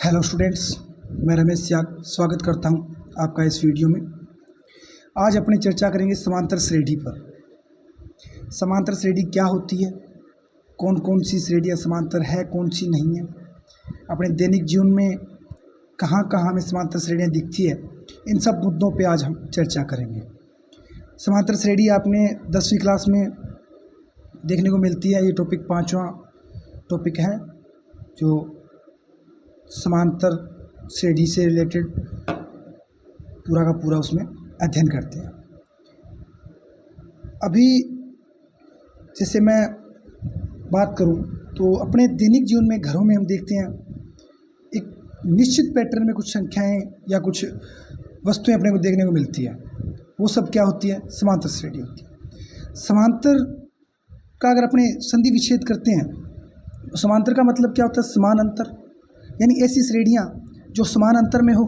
Hello students, मैं रमेश याग स्वागत करता हूं आपका इस वीडियो में। आज अपनी चर्चा करेंगे समांतर श्रेणी पर। समांतर श्रेणी क्या होती है, कौन कौन सी श्रेणियाँ समांतर है, कौन सी नहीं है, अपने दैनिक जीवन में कहाँ कहाँ हमें समांतर श्रेणियाँ दिखती है, इन सब मुद्दों पे आज हम चर्चा करेंगे। समांतर श्रेणी आपने 10वीं क्लास में देखने को मिलती है। ये टॉपिक 5वां टॉपिक है जो समांतर श्रेणी से रिलेटेड पूरा का पूरा उसमें अध्ययन करते हैं। अभी जैसे मैं बात करूं तो अपने दैनिक जीवन में घरों में हम देखते हैं एक निश्चित पैटर्न में कुछ संख्याएं या कुछ वस्तुएं अपने को देखने को मिलती है। वो सब क्या होती है? समांतर श्रेणी होती है। समांतर का अगर अपने संधि विच्छेद करते हैं तो समांतर का मतलब क्या होता है? समान अंतर, यानी ऐसी श्रेणियाँ जो समान अंतर में हो,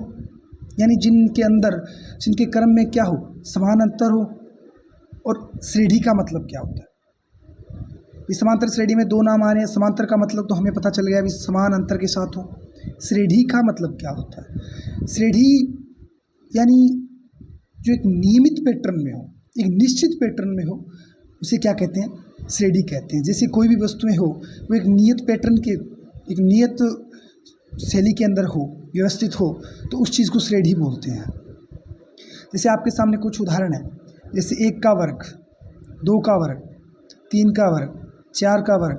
यानी जिनके क्रम में क्या हो? समान अंतर हो। और श्रेणी का मतलब क्या होता है? इस समांतर श्रेणी में दो नाम आ रहे हैं। समांतर का मतलब तो हमें पता चल गया, अभी समान अंतर के साथ हो। श्रेणी का मतलब क्या होता है? श्रेणी यानी जो एक नियमित पैटर्न में हो, एक निश्चित पैटर्न में हो, उसे क्या कहते हैं? श्रेणी कहते हैं। जैसे कोई भी वस्तुएं हो वो एक नियत पैटर्न के, एक नियत शैली के अंदर हो, व्यवस्थित हो, तो उस चीज़ को श्रेणी बोलते हैं। जैसे आपके सामने कुछ उदाहरण है, जैसे 1 का वर्ग, 2 का वर्ग, 3 का वर्ग, 4 का वर्ग,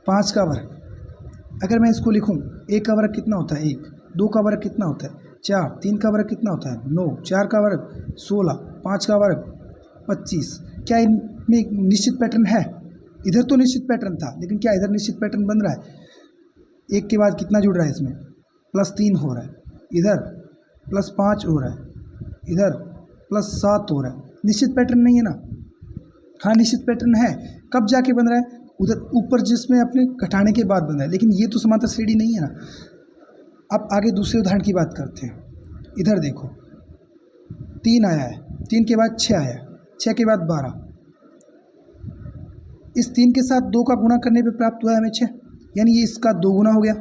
5 का वर्ग। अगर मैं इसको लिखूं, 1 का वर्ग कितना होता है? 1। 2 का वर्ग कितना होता है? 4। 3 का वर्ग कितना होता है? 9। 4 का वर्ग 16। 5 का वर्ग 25। क्या इनमें एक निश्चित पैटर्न है? इधर तो निश्चित पैटर्न था, लेकिन क्या इधर निश्चित पैटर्न बन रहा है? 1 के बाद कितना जुड़ रहा है इसमें? +3 हो रहा है, इधर +5 हो रहा है, इधर +7 हो रहा है। निश्चित पैटर्न नहीं है ना? हाँ, निश्चित पैटर्न है। कब जाके बन रहा है? उधर ऊपर जिसमें अपने घटाने के बाद बन रहा है, लेकिन ये तो समांतर श्रेणी नहीं है ना। अब आगे दूसरे उदाहरण की बात करते हैं। इधर देखो, 3 आया है, 3 के बाद 6 आया, 6 के बाद 12। इस 3 के साथ 2 का गुणा करने पे प्राप्त हुआ है हमें 6, यानी ये इसका 2 गुना हो गया,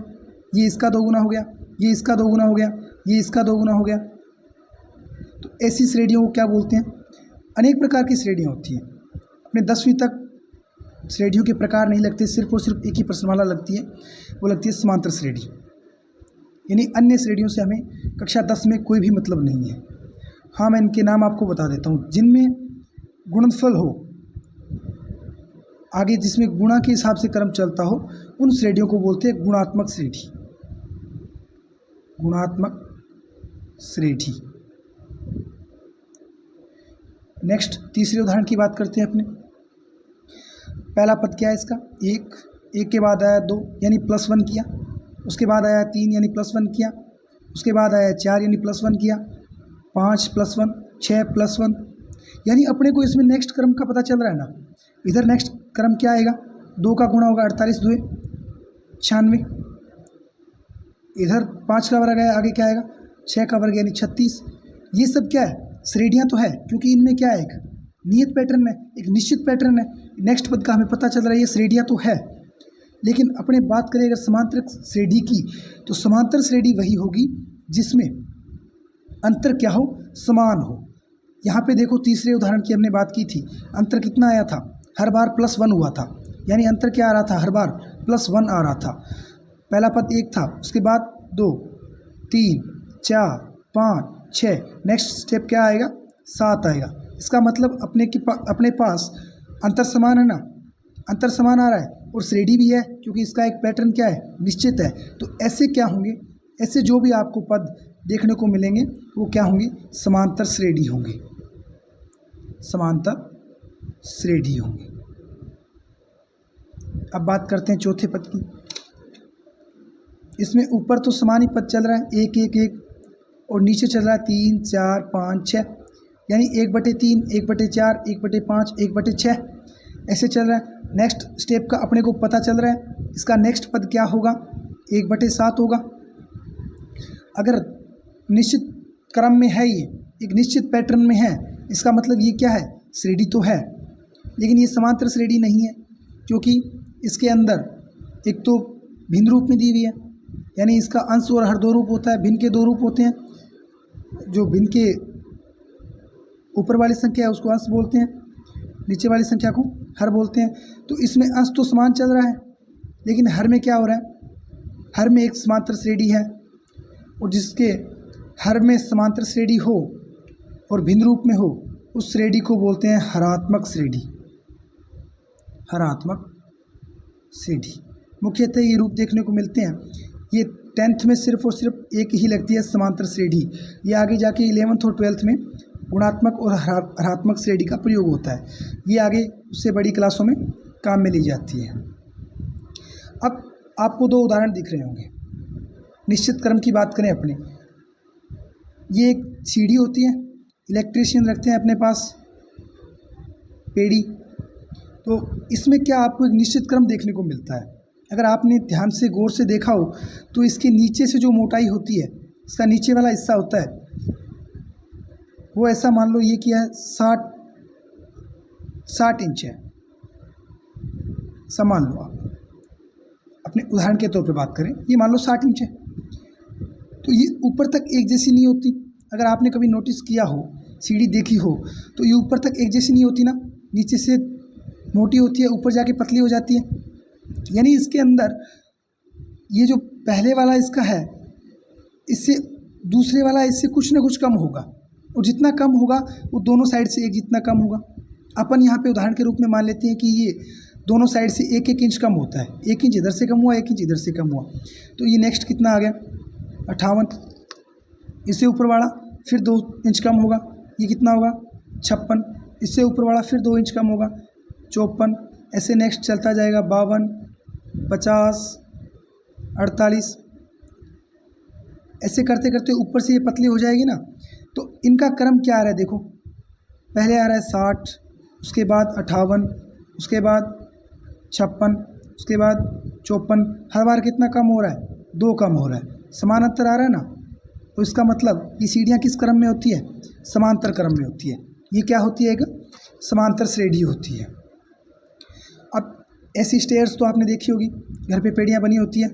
ये इसका 2 गुना हो गया, ये इसका 2 गुना हो गया, ये इसका 2 गुना हो गया। तो ऐसी श्रेणियों को क्या बोलते हैं? अनेक प्रकार की श्रेणियाँ होती हैं। अपने 10वीं तक श्रेणियों के प्रकार नहीं लगते, सिर्फ और सिर्फ एक ही प्रश्नमाला लगती है, वो लगती है समांतर श्रेणी। यानी अन्य श्रेणियों से हमें कक्षा 10 में कोई भी मतलब नहीं है। हाँ, मैं इनके नाम आपको बता देता हूँ। जिनमें गुणनफल हो, आगे जिसमें गुणा के हिसाब से क्रम चलता हो, उन श्रेणियों को बोलते हैं गुणात्मक श्रेणी। गुणात्मक श्रेणी। नेक्स्ट तीसरे उदाहरण की बात करते हैं अपने। पहला पद क्या है इसका? 1। 1 के बाद आया 2 यानी +1 किया, उसके बाद आया 3 यानी +1 किया, उसके बाद आया 4 यानी +1 किया, 5 +1, 6 +1। यानी अपने को इसमें नेक्स्ट क्रम का पता चल रहा है ना। इधर नेक्स्ट क्रम क्या आएगा? 2 का गुणा होगा 48 2 96। इधर 5 का वर्ग है, आगे क्या आएगा? 6 का वर्ग यानी 36। ये सब क्या है? श्रेणियाँ तो है, क्योंकि इनमें क्या है? एक नियत पैटर्न है, एक निश्चित पैटर्न है। नेक्स्ट पद का हमें पता चल रहा है, ये श्रेणियाँ तो है। लेकिन अपने बात करें अगर समांतर श्रेणी की, तो समांतर श्रेणी वही होगी जिसमें अंतर क्या हो? समान हो। यहाँ पे देखो, तीसरे उदाहरण की हमने बात की थी। अंतर कितना आया था? हर बार +1 हुआ था, यानी अंतर क्या आ रहा था? हर बार +1 आ रहा था। पहला पद 1 था, उसके बाद 2, 3, 4, 5, 6। नेक्स्ट स्टेप क्या आएगा? 7 आएगा। इसका मतलब अपने पास अंतर समान है ना, अंतर समान आ रहा है, और श्रेणी भी है, क्योंकि इसका एक पैटर्न क्या है? निश्चित है। तो ऐसे क्या होंगे? ऐसे जो भी आपको पद देखने को मिलेंगे वो क्या होंगे? समांतर श्रेणी होंगे। समांतर श्रेणी होंगे। अब बात करते हैं चौथे पद की। इसमें ऊपर तो समान ही पद चल रहा है, 1 1 1, और नीचे चल रहा है 3 4 5 6, यानी 1/3, 1/4, 1/5, 1/6 ऐसे चल रहा है। नेक्स्ट स्टेप का अपने को पता चल रहा है, इसका नेक्स्ट पद क्या होगा? 1/7 होगा। अगर निश्चित क्रम में है, ये एक निश्चित पैटर्न में है, इसका मतलब ये क्या है? श्रेणी तो है, लेकिन ये समांतर श्रेणी नहीं है, क्योंकि इसके अंदर एक तो भिन्न रूप में दी हुई है, यानी इसका अंश और हर दो रूप होता है। भिन्न के दो रूप होते हैं, जो भिन्न के ऊपर वाली संख्या है उसको अंश बोलते हैं, नीचे वाली संख्या को हर बोलते हैं। तो इसमें अंश तो समान चल रहा है, लेकिन हर में क्या हो रहा है, हर में एक समांतर श्रेणी है, और जिसके हर में समांतर श्रेणी हो और भिन्न रूप में हो उस श्रेणी को बोलते हैं हरात्मक श्रेणी। हरात्मक श्रेणी मुख्यतः ये रूप देखने को मिलते हैं। ये 10th में सिर्फ और सिर्फ एक ही लगती है समांतर श्रेणी। ये आगे जाके 11th और 12th में गुणात्मक और हरात्मक श्रेणी का प्रयोग होता है। ये आगे उससे बड़ी क्लासों में काम में ली जाती है। अब आपको दो उदाहरण दिख रहे होंगे। निश्चित क्रम की बात करें अपने, ये एक सीढ़ी होती है, इलेक्ट्रीशियन रखते हैं अपने पास पेड़ी, तो इसमें क्या आपको एक निश्चित क्रम देखने को मिलता है। अगर आपने ध्यान से गौर से देखा हो तो इसके नीचे से जो मोटाई होती है, इसका नीचे वाला हिस्सा होता है वो ऐसा मान लो ये क्या है 60 इंच है, मान लो आप अपने उदाहरण के तौर पे बात करें, ये मान लो 60 इंच है। तो ये ऊपर तक एक जैसी नहीं होती। अगर आपने कभी नोटिस किया हो, सीढ़ी देखी हो, तो ये ऊपर तक एक जैसी नहीं होती ना, नीचे से मोटी होती है, ऊपर जाके पतली हो जाती है। यानी इसके अंदर ये जो पहले वाला इसका है, इससे दूसरे वाला इससे कुछ ना कुछ कम होगा, और जितना कम होगा वो दोनों साइड से एक जितना कम होगा। अपन यहाँ पे उदाहरण के रूप में मान लेते हैं कि ये दोनों साइड से 1-1 इंच कम होता है, 1 इंच इधर से कम हुआ, 1 इंच इधर से कम हुआ। तो ये नेक्स्ट कितना आ गया 58। इससे ऊपर वाला फिर 2 इंच कम होगा, ये कितना होगा 56। इससे ऊपर वाला फिर 2 इंच कम होगा 54। ऐसे नेक्स्ट चलता जाएगा 52, 50, 48। ऐसे करते करते ऊपर से ये पतली हो जाएगी ना। तो इनका क्रम क्या आ रहा है देखो, पहले आ रहा है 60, उसके बाद 58, उसके बाद 56, उसके बाद 54। हर बार कितना कम हो रहा है, 2 कम हो रहा है, समान अंतर आ रहा है ना। तो इसका मतलब ये सीढ़ियाँ किस क्रम में होती है, समांतर क्रम में होती है। ये क्या होती है, एक समांतर श्रेणी होती है। अब ऐसी स्टेयर्स तो आपने देखी होगी, घर पे पेड़ियाँ बनी होती है,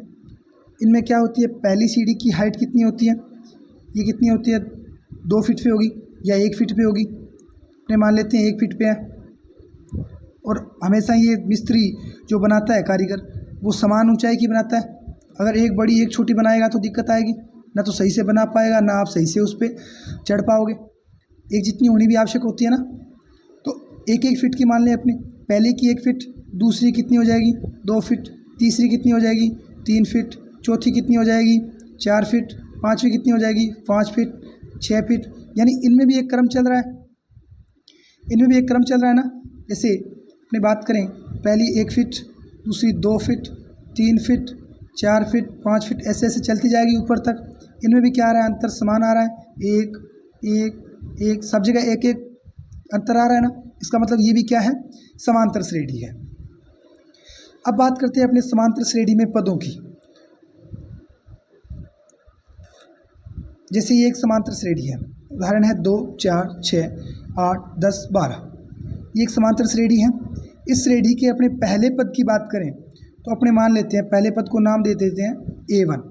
इनमें क्या होती है, पहली सीढ़ी की हाइट कितनी होती है, ये कितनी होती है 2 फीट पे होगी या 1 फीट पे होगी। अपने मान लेते हैं 1 फीट पे है, और हमेशा ये मिस्त्री जो बनाता है, कारीगर, वो समान ऊंचाई की बनाता है। अगर एक बड़ी एक छोटी बनाएगा तो दिक्कत आएगी, ना तो सही से बना पाएगा, ना आप सही से उस पर चढ़ पाओगे। एक जितनी होनी भी आवश्यक होती है ना। तो 1-1 फीट की मान लें अपने, पहले की 1 फीट, दूसरी कितनी हो जाएगी 2 फीट, तीसरी कितनी हो जाएगी 3 फीट, चौथी कितनी हो जाएगी 4 फीट, पाँचवीं कितनी हो जाएगी 5 फीट, 6 फीट। यानी इनमें भी एक क्रम चल रहा है, इनमें भी एक क्रम चल रहा है ना। जैसे अपनी बात करें, पहली 1 फीट, दूसरी 2 फीट, 3 फीट, 4 फीट, 5 फीट, ऐसे ऐसे चलती जाएगी ऊपर तक। इनमें भी क्या आ रहा है, अंतर समान आ रहा है, 1 1 1, सब जगह 1-1 अंतर आ रहा है ना। इसका मतलब ये भी क्या है, समांतर श्रेणी है। अब बात करते हैं अपने समांतर श्रेणी में पदों की। जैसे ये एक समांतर श्रेणी है, उदाहरण है 2 4 6 8 10 12। ये एक समांतर श्रेणी है। इस श्रेणी के अपने पहले पद की बात करें तो अपने मान लेते हैं, पहले पद को नाम दे देते हैं A1।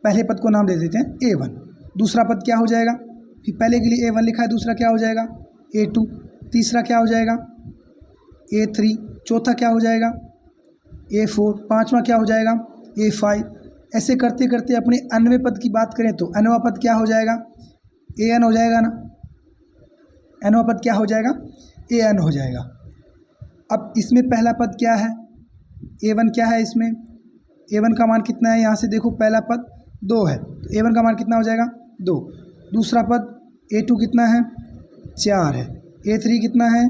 पहले पद को नाम दे देते हैं A1। दूसरा पद क्या हो जाएगा, फिर पहले के लिए A1 लिखा है, दूसरा क्या हो जाएगा A2, तीसरा क्या हो जाएगा A3, चौथा क्या हो जाएगा A4, पांचवा क्या हो जाएगा A5। ऐसे करते करते अपने अन्वय पद की बात करें तो अन्वय पद क्या हो जाएगा AN हो जाएगा ना। अन्वय पद क्या हो जाएगा AN हो जाएगा। अब इसमें पहला पद क्या है A1 क्या है, इसमें A1 का मान कितना है, यहाँ से देखो पहला पद 2 है, तो A1 का मान कितना हो जाएगा 2। दूसरा पद A2 कितना है 4 है, A3 कितना है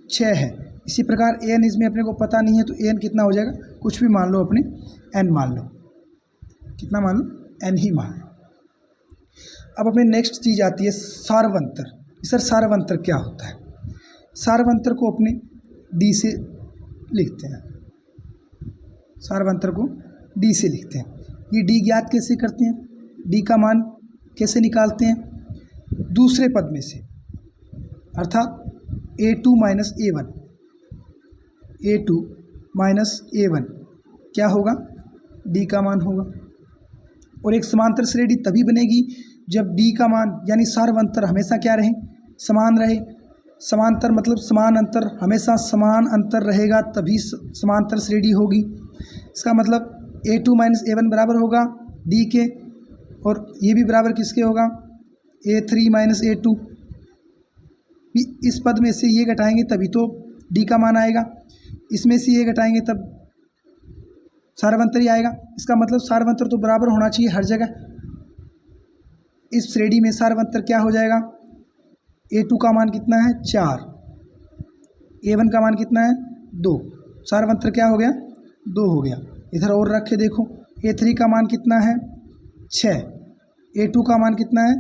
6 है। इसी प्रकार AN इसमें अपने को पता नहीं है, तो AN कितना हो जाएगा, कुछ भी मान लो अपने N मान लो, कितना मान लो N ही मान लो। अब अपने नेक्स्ट चीज़ आती है सार्वंतर। सर सार्वंतर क्या होता है, सार्वंतर को अपने D से लिखते हैं, सार्वंतर को D से लिखते हैं। ये D ज्ञात कैसे करते हैं, D का मान कैसे निकालते हैं, दूसरे पद में से, अर्थात A2 माइनस A1 क्या होगा डी का मान होगा। और एक समांतर श्रेणी तभी बनेगी जब डी का मान यानी सार्वंतर हमेशा क्या रहे, समान रहे। समांतर मतलब समान अंतर, हमेशा समान अंतर रहेगा तभी समांतर श्रेणी होगी। इसका मतलब A2 माइनस A1 बराबर होगा डी के, और ये भी बराबर किसके होगा, A3 माइनस A2। इस पद में से ये घटाएंगे तभी तो डी का मान आएगा, इसमें से ये घटाएंगे तब सार्वंतर ही आएगा। इसका मतलब सार्वंतर तो बराबर होना चाहिए हर जगह। इस श्रेणी में सार्वंतर क्या हो जाएगा, A2 का मान कितना है 4, A1 का मान कितना है 2, सार्वंतर क्या हो गया 2 हो गया। इधर और रख के देखो, A3 का मान कितना है 6, A2 का मान कितना है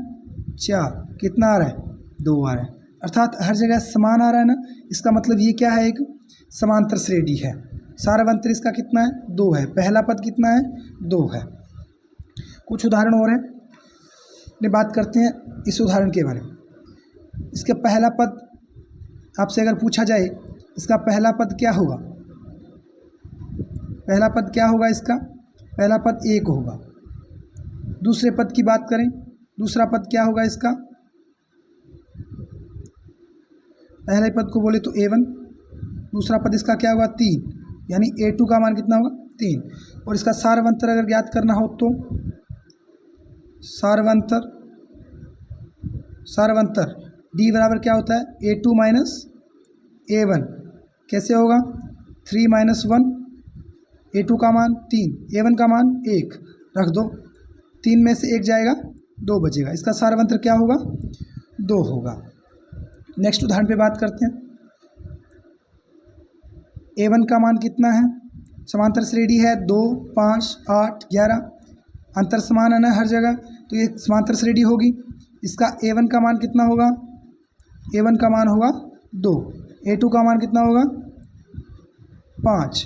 4, कितना आ रहा है 2 आ रहा है, अर्थात हर जगह समान आ रहा है ना। इसका मतलब ये क्या है, एक समांतर श्रेणी है। सार्वंतर इसका कितना है 2 है, पहला पद कितना है 2 है। कुछ उदाहरण और हैं, ने बात करते हैं इस उदाहरण के बारे में। इसका पहला पद आपसे अगर पूछा जाए, इसका पहला पद क्या होगा, पहला पद क्या होगा, इसका पहला पद 1 होगा। दूसरे पद की बात करें, दूसरा पद क्या होगा इसका, पहले पद को बोले तो A1, दूसरा पद इसका क्या होगा 3, यानी A2 का मान कितना होगा 3। और इसका सार्वंतर अगर ज्ञात करना हो तो सार्वंतर D बराबर क्या होता है A2 माइनस A1, कैसे होगा 3 माइनस 1, A2 का मान 3, A1 का मान 1 रख दो, 3 में से 1 जाएगा 2 बचेगा, इसका सार्वंतर क्या होगा 2 होगा। नेक्स्ट उदाहरण पे बात करते हैं। A1 का मान कितना है, समांतर श्रेणी है 2, 5, 8, 11, अंतर समान है ना हर जगह, तो ये समांतर श्रेणी होगी। इसका A1 का मान कितना होगा, A1 का मान होगा 2, A2 का मान कितना होगा 5,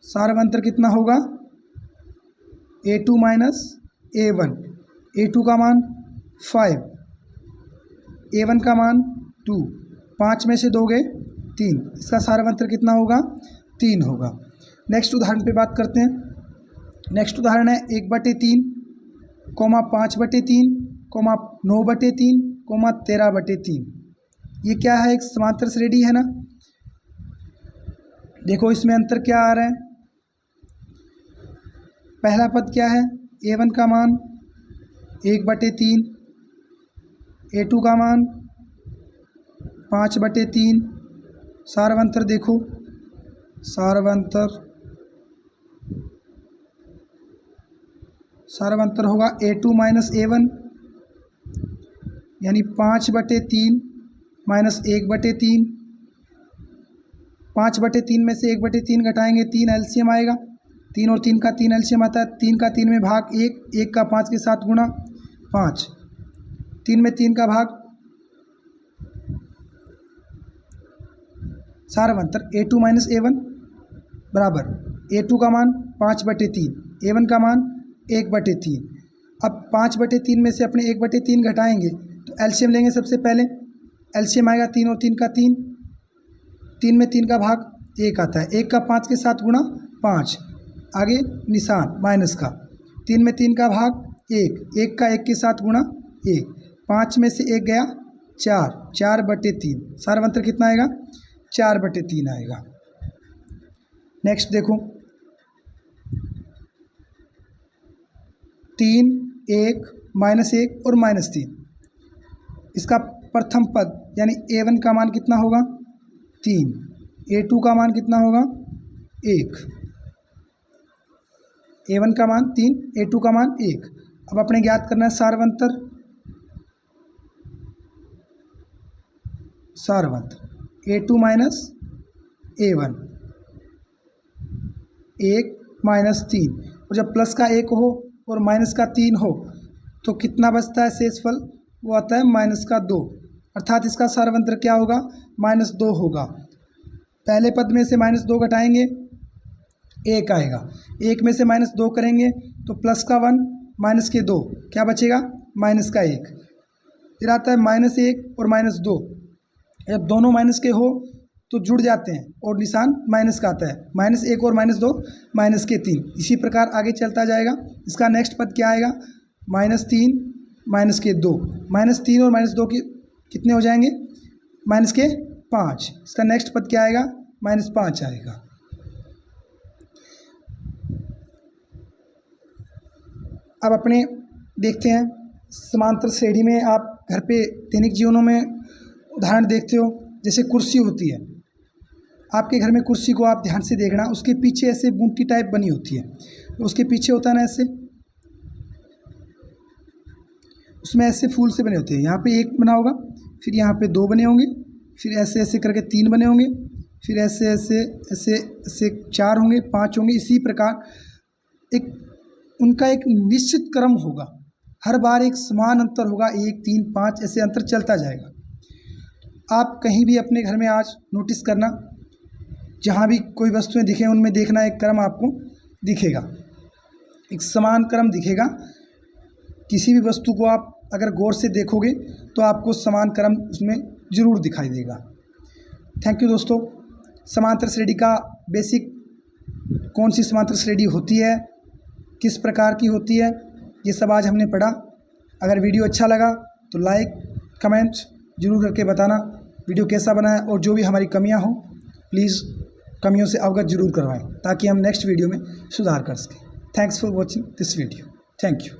सार्वंतर कितना होगा A2 माइनस A1, A2 का मान 5, A1 का मान 2, 5 में से 2 गए 3, इसका सार्वंतर कितना होगा 3 होगा। नेक्स्ट उदाहरण पे बात करते हैं। नेक्स्ट उदाहरण है 1/3, 5/3, 9/3, 13/3। ये क्या है, एक समांतर श्रेणी है ना। देखो इसमें अंतर क्या आ रहा है, पहला पद क्या है A1 का मान 1/3, A2 का मान 5/3, सार्वंतर देखो, सार्वंतर होगा A2 माइनस A1, यानी 5/3 माइनस 1/3, 5/3 में से 1/3 घटाएंगे 3 एलसीएम आएगा, 3 और 3 का 3 एलसीएम आता है, 3 का 3 में भाग 1, 1 का 5 के साथ गुणा 5, 3 में 3 का भाग, सार्वंतर A2 माइनस A1 बराबर A2 का मान 5/3, A1 का मान 1/3। अब 5/3 में से अपने 1/3 घटाएंगे तो एलसीएम लेंगे सबसे पहले, एलसीएम आएगा 3 और 3 का 3, 3 में 3 का भाग 1 आता है, 1 का 5 के साथ गुणा 5, आगे निशान माइनस का, 3 में 3 का भाग 1, 1 का 1 के साथ गुणा 1, 5 में से 1 गया 4, 4/3, सार्वंतर कितना आएगा 4/3 आएगा। नेक्स्ट देखो 3, 1, -1 और -3, इसका प्रथम पद यानी A1 का मान कितना होगा 3, A2 का मान कितना होगा 1, A1 का मान 3, A2 का मान 1। अब अपने ज्ञात करना है सार्वंतर, A2 माइनस A1, 1 -3, और जब प्लस का 1 हो और माइनस का 3 हो तो कितना बचता है शेषफल, वो आता है -2, अर्थात इसका सार्वंतर क्या होगा -2 होगा। पहले पद में से -2 घटाएंगे 1 आएगा, 1 में से -2 करेंगे तो प्लस का 1 माइनस के 2, क्या बचेगा माइनस का 1, फिर आता है -1 और -2, जब दोनों माइनस के हो तो जुड़ जाते हैं और निशान माइनस का आता है, -1 और -2 -3। इसी प्रकार आगे चलता जाएगा। इसका नेक्स्ट पद क्या आएगा, -3 -2, -3 और -2 के कितने हो जाएंगे, -5। इसका नेक्स्ट पद क्या आएगा, -5 आएगा। अब अपने देखते हैं समांतर श्रेणी में आप घर पे दैनिक जीवनों में उदाहरण देखते हो, जैसे कुर्सी होती है। आपके घर में कुर्सी को आप ध्यान से देखना, उसके पीछे ऐसे बूटी टाइप बनी होती है, तो उसके पीछे होता है ना ऐसे, उसमें ऐसे फूल से बने होते हैं। यहाँ पे 1 बना होगा, फिर यहाँ पे 2 बने होंगे, फिर ऐसे ऐसे करके 3 बने होंगे, फिर ऐसे ऐसे ऐसे ऐसे 4 होंगे, 5 होंगे। इसी प्रकार एक उनका एक निश्चित क्रम होगा, हर बार एक समान अंतर होगा, 1 3 5 ऐसे अंतर चलता जाएगा। आप कहीं भी अपने घर में आज नोटिस करना, जहाँ भी कोई वस्तुएं दिखें उनमें देखना एक क्रम आपको दिखेगा, एक समान क्रम दिखेगा। किसी भी वस्तु को आप अगर गौर से देखोगे तो आपको समान क्रम उसमें ज़रूर दिखाई देगा। थैंक यू दोस्तों। समांतर श्रेणी का बेसिक, कौन सी समांतर श्रेणी होती है, किस प्रकार की होती है, ये सब आज हमने पढ़ा। अगर वीडियो अच्छा लगा तो लाइक कमेंट जरूर करके बताना वीडियो कैसा बना है, और जो भी हमारी कमियां हो प्लीज़ कमियों से अवगत जरूर करवाएं, ताकि हम नेक्स्ट वीडियो में सुधार कर सकें। Thanks for watching this video. Thank you.